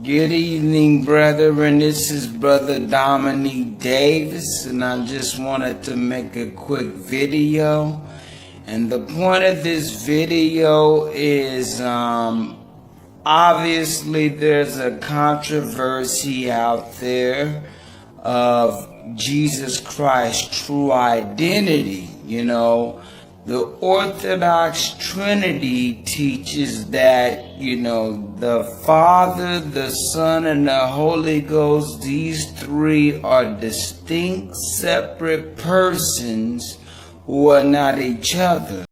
Good evening, brethren. This is Brother Domonique Davis, and I just wanted to make a quick video. And the point of this video is, obviously there's a controversy out there of Jesus Christ's true identity. You know, the Orthodox Trinity teaches that, the Father, the Son, and the Holy Ghost, these three are distinct, separate persons who are not each other.